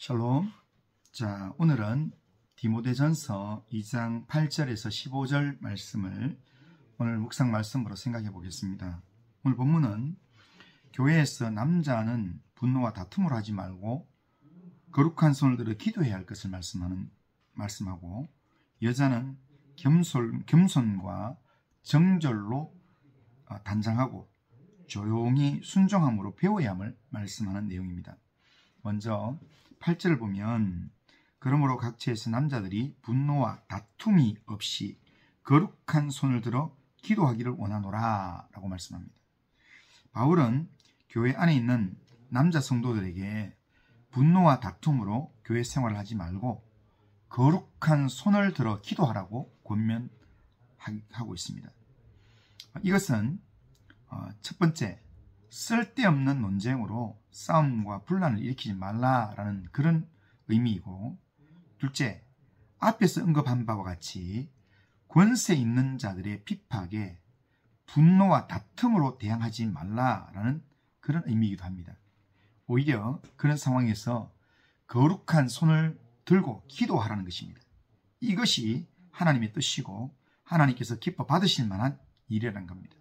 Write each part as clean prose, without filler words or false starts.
샬롬. 자, 오늘은 디모데전서 2장 8절에서 15절 말씀을 오늘 묵상 말씀으로 생각해 보겠습니다. 오늘 본문은 교회에서 남자는 분노와 다툼을 하지 말고 거룩한 손을 들어 기도해야 할 것을 말씀하고, 여자는 겸손과 정절로 단장하고 조용히 순종함으로 배워야 함을 말씀하는 내용입니다. 먼저 8절을 보면, 그러므로 각처에서 남자들이 분노와 다툼이 없이 거룩한 손을 들어 기도하기를 원하노라 라고 말씀합니다. 바울은 교회 안에 있는 남자 성도들에게 분노와 다툼으로 교회 생활을 하지 말고 거룩한 손을 들어 기도하라고 권면하고 있습니다. 이것은 첫 번째, 쓸데없는 논쟁으로 싸움과 분란을 일으키지 말라라는 그런 의미이고, 둘째, 앞에서 언급한 바와 같이 권세 있는 자들의 핍박에 분노와 다툼으로 대항하지 말라라는 그런 의미이기도 합니다. 오히려 그런 상황에서 거룩한 손을 들고 기도하라는 것입니다. 이것이 하나님의 뜻이고 하나님께서 기뻐 받으실 만한 일이라는 겁니다.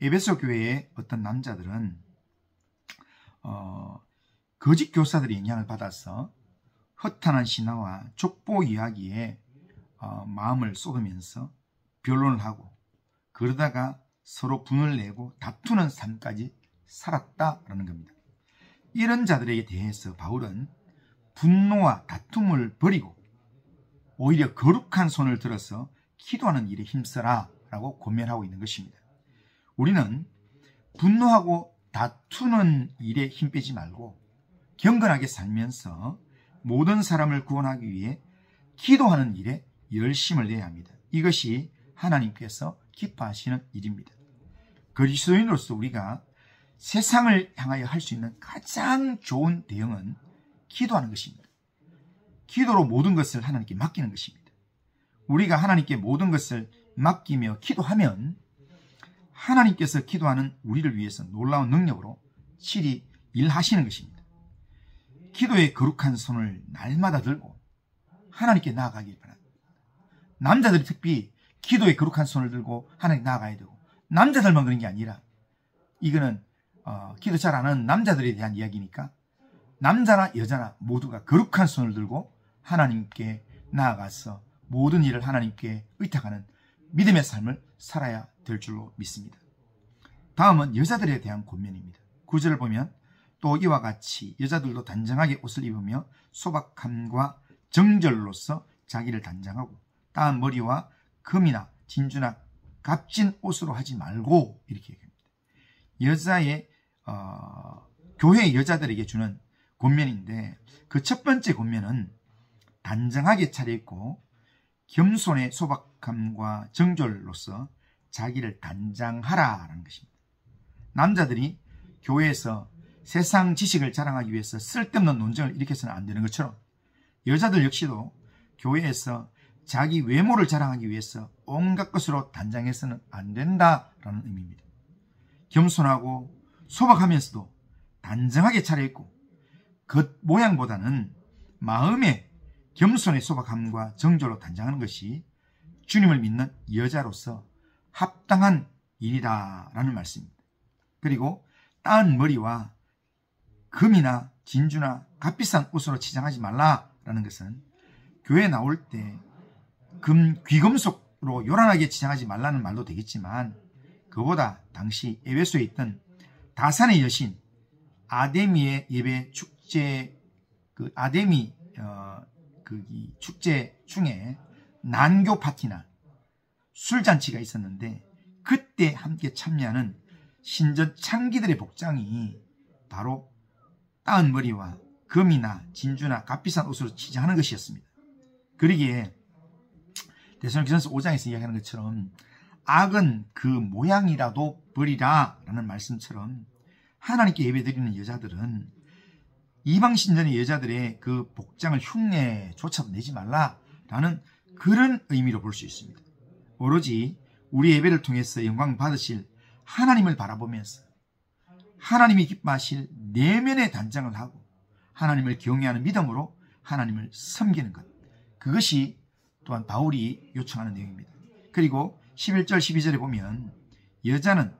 에베소 교회의 어떤 남자들은 거짓 교사들의 영향을 받아서 허탄한 신화와 족보 이야기에 마음을 쏟으면서 변론을 하고, 그러다가 서로 분을 내고 다투는 삶까지 살았다라는 겁니다. 이런 자들에게 대해서 바울은 분노와 다툼을 버리고 오히려 거룩한 손을 들어서 기도하는 일에 힘써라 라고 권면하고 있는 것입니다. 우리는 분노하고 다투는 일에 힘 빼지 말고 경건하게 살면서 모든 사람을 구원하기 위해 기도하는 일에 열심을 내야 합니다. 이것이 하나님께서 기뻐하시는 일입니다. 그리스도인으로서 우리가 세상을 향하여 할 수 있는 가장 좋은 대응은 기도하는 것입니다. 기도로 모든 것을 하나님께 맡기는 것입니다. 우리가 하나님께 모든 것을 맡기며 기도하면 하나님께서 기도하는 우리를 위해서 놀라운 능력으로 실히 일하시는 것입니다. 기도의 거룩한 손을 날마다 들고 하나님께 나아가길 바랍니다. 남자들이 특히 기도의 거룩한 손을 들고 하나님께 나아가야 되고, 남자들만 그런 게 아니라 이거는 기도 잘 안 하는 남자들에 대한 이야기니까 남자나 여자나 모두가 거룩한 손을 들고 하나님께 나아가서 모든 일을 하나님께 의탁하는 믿음의 삶을 살아야 될 줄로 믿습니다. 다음은 여자들에 대한 권면입니다. 9절을 보면, 또 이와 같이 여자들도 단정하게 옷을 입으며 소박함과 정절로서 자기를 단장하고 따은 머리와 금이나 진주나 값진 옷으로 하지 말고, 이렇게 얘기합니다. 교회의 여자들에게 주는 권면인데, 그 첫 번째 권면은 단정하게 차려입고 겸손의 소박함과 정절로서 자기를 단장하라라는 것입니다. 남자들이 교회에서 세상 지식을 자랑하기 위해서 쓸데없는 논쟁을 일으켜서는 안 되는 것처럼, 여자들 역시도 교회에서 자기 외모를 자랑하기 위해서 온갖 것으로 단장해서는 안 된다라는 의미입니다. 겸손하고 소박하면서도 단정하게 차려입고 겉 모양보다는 마음의 겸손의 소박함과 정절로 단장하는 것이 주님을 믿는 여자로서 합당한 일이다라는 말씀입니다. 그리고 따은 머리와 금이나 진주나 값비싼 옷으로 치장하지 말라라는 것은 교회에 나올 때 귀금속으로 요란하게 치장하지 말라는 말도 되겠지만, 그보다 당시 에베소에 있던 다산의 여신 아데미의 예배 축제, 아데미 축제 중에 난교 파티나 술잔치가 있었는데, 그때 함께 참여하는 신전 창기들의 복장이 바로 따은 머리와 금이나 진주나 값비싼 옷으로 치장하는 것이었습니다. 그러기에 데살로니가전서 5장에서 이야기하는 것처럼 악은 그 모양이라도 버리라 라는 말씀처럼, 하나님께 예배드리는 여자들은 이방 신전의 여자들의 그 복장을 흉내조차도 내지 말라라는 그런 의미로 볼 수 있습니다. 오로지 우리 예배를 통해서 영광 받으실 하나님을 바라보면서 하나님이 기뻐하실 내면의 단장을 하고 하나님을 경외하는 믿음으로 하나님을 섬기는 것. 그것이 또한 바울이 요청하는 내용입니다. 그리고 11절 12절에 보면 여자는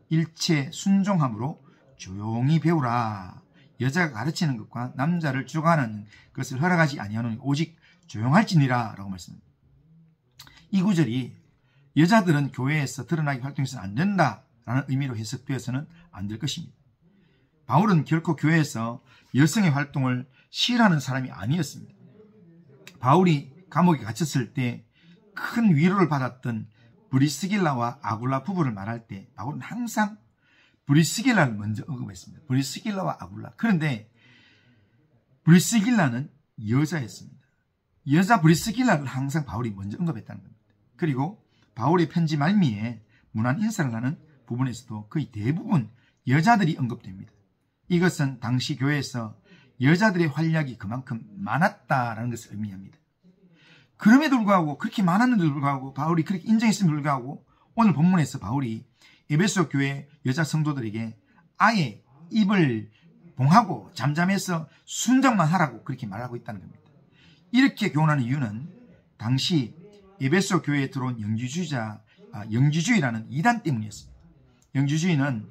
일체 순종함으로 조용히 배우라. 여자가 가르치는 것과 남자를 주관하는 것을 허락하지 아니하노니 오직 조용할지니라 라고 말씀합니다. 이 구절이 여자들은 교회에서 드러나게 활동해서는 안 된다라는 의미로 해석되어서는 안 될 것입니다. 바울은 결코 교회에서 여성의 활동을 싫어하는 사람이 아니었습니다. 바울이 감옥에 갇혔을 때 큰 위로를 받았던 브리스길라와 아굴라 부부를 말할 때 바울은 항상 브리스길라를 먼저 언급했습니다. 브리스길라와 아굴라. 그런데 브리스길라는 여자였습니다. 여자 브리스길라를 항상 바울이 먼저 언급했다는 겁니다. 그리고 바울의 편지 말미에 문안 인사를 하는 부분에서도 거의 대부분 여자들이 언급됩니다. 이것은 당시 교회에서 여자들의 활약이 그만큼 많았다라는 것을 의미합니다. 그럼에도 불구하고 그렇게 많았는데도 불구하고 바울이 그렇게 인정했음에도 불구하고 오늘 본문에서 바울이 에베소 교회 여자 성도들에게 아예 입을 봉하고 잠잠해서 순종만 하라고 그렇게 말하고 있다는 겁니다. 이렇게 교훈하는 이유는 당시 에베소 교회에 들어온 영지주의라는 이단 때문이었습니다. 영지주의는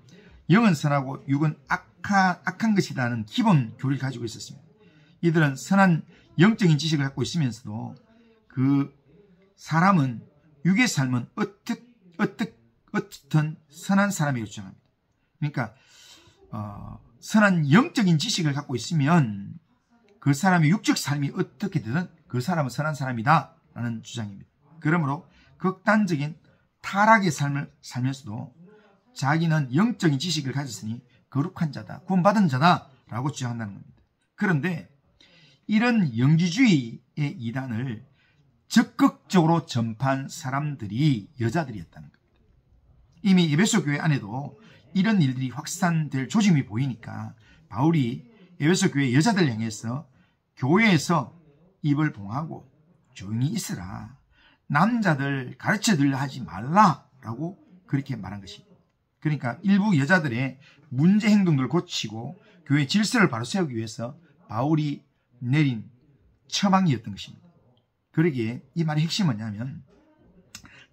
영은 선하고 육은 악한 것이라는 기본 교리를 가지고 있었습니다. 이들은 선한 영적인 지식을 갖고 있으면서도 그 사람은 육의 삶은 어떻든 선한 사람이라고 주장합니다. 그러니까 선한 영적인 지식을 갖고 있으면 그 사람의 육적 삶이 어떻게 되든 그 사람은 선한 사람이다 라는 주장입니다. 그러므로 극단적인 타락의 삶을 살면서도 자기는 영적인 지식을 가졌으니 거룩한 자다, 구원받은 자다 라고 주장한다는 겁니다. 그런데 이런 영지주의의 이단을 적극적으로 전파한 사람들이 여자들이었다는 겁니다. 이미 에베소 교회 안에도 이런 일들이 확산될 조짐이 보이니까 바울이 에베소 교회 여자들 향해서 교회에서 입을 봉하고 조용히 있으라, 남자들 가르쳐들려 하지 말라라고 그렇게 말한 것입니다. 그러니까 일부 여자들의 문제 행동들을 고치고 교회 질서를 바로 세우기 위해서 바울이 내린 처방이었던 것입니다. 그러기에 이 말의 핵심은 뭐냐면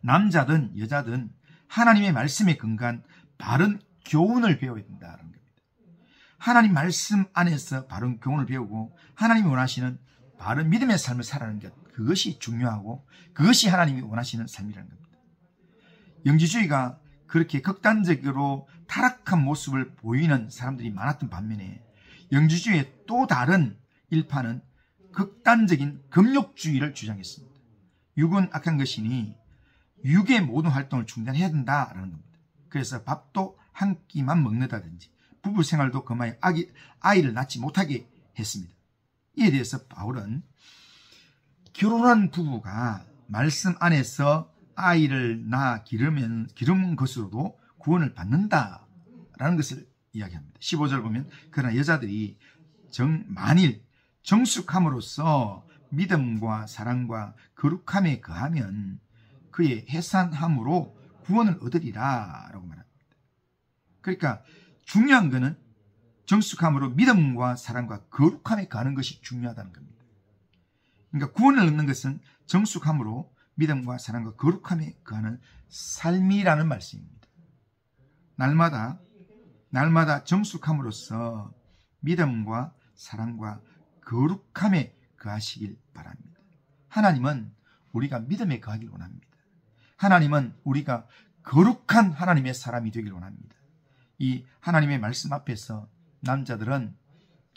남자든 여자든 하나님의 말씀에 근거한 바른 교훈을 배워야 된다는 겁니다. 하나님 말씀 안에서 바른 교훈을 배우고 하나님이 원하시는 바른 믿음의 삶을 살아가는 것, 그것이 중요하고 그것이 하나님이 원하시는 삶이라는 겁니다. 영지주의가 그렇게 극단적으로 타락한 모습을 보이는 사람들이 많았던 반면에 영지주의의 또 다른 일파는 극단적인 금욕주의를 주장했습니다. 육은 악한 것이니 육의 모든 활동을 중단해야 된다라는 겁니다. 그래서 밥도 한 끼만 먹는다든지 부부 생활도 그만에 아이를 낳지 못하게 했습니다. 이에 대해서 바울은 결혼한 부부가 말씀 안에서 아이를 낳아 기르는 것으로도 구원을 받는다라는 것을 이야기합니다. 15절 보면 그러나 여자들이 만일 정숙함으로써 믿음과 사랑과 거룩함에 거하면 그의 해산함으로 구원을 얻으리라 라고 말합니다. 그러니까 중요한 것은 정숙함으로 믿음과 사랑과 거룩함에 거하는 것이 중요하다는 겁니다. 그러니까 구원을 얻는 것은 정숙함으로 믿음과 사랑과 거룩함에 거하는 삶이라는 말씀입니다. 날마다 정숙함으로써 믿음과 사랑과 거룩함에 거하시길 바랍니다. 하나님은 우리가 믿음에 거하길 원합니다. 하나님은 우리가 거룩한 하나님의 사람이 되길 원합니다. 이 하나님의 말씀 앞에서 남자들은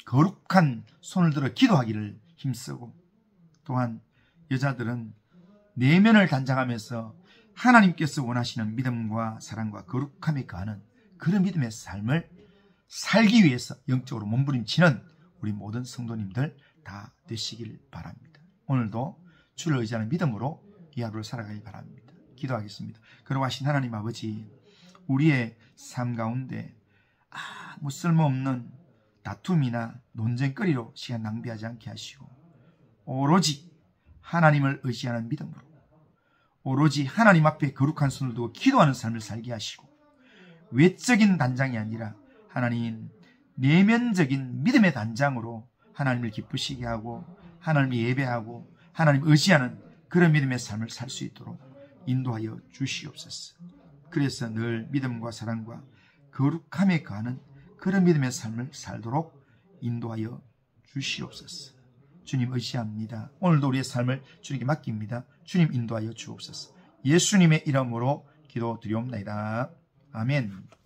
거룩한 손을 들어 기도하기를 힘쓰고, 또한 여자들은 내면을 단장하면서 하나님께서 원하시는 믿음과 사랑과 거룩함에 거하는 그런 믿음의 삶을 살기 위해서 영적으로 몸부림치는 우리 모든 성도님들 다 되시길 바랍니다. 오늘도 주를 의지하는 믿음으로 이 하루를 살아가길 바랍니다. 기도하겠습니다. 그러하신 하나님 아버지, 우리의 삶 가운데 아무 쓸모없는 다툼이나 논쟁거리로 시간 낭비하지 않게 하시고, 오로지 하나님을 의지하는 믿음으로, 오로지 하나님 앞에 거룩한 손을 두고 기도하는 삶을 살게 하시고, 외적인 단장이 아니라 하나님 내면적인 믿음의 단장으로 하나님을 기쁘시게 하고 하나님을 예배하고 하나님을 의지하는 그런 믿음의 삶을 살 수 있도록 인도하여 주시옵소서. 그래서 늘 믿음과 사랑과 거룩함에 거하는 그런 믿음의 삶을 살도록 인도하여 주시옵소서. 주님 의지합니다. 오늘도 우리의 삶을 주님께 맡깁니다. 주님 인도하여 주옵소서. 예수님의 이름으로 기도드리옵나이다. 아멘.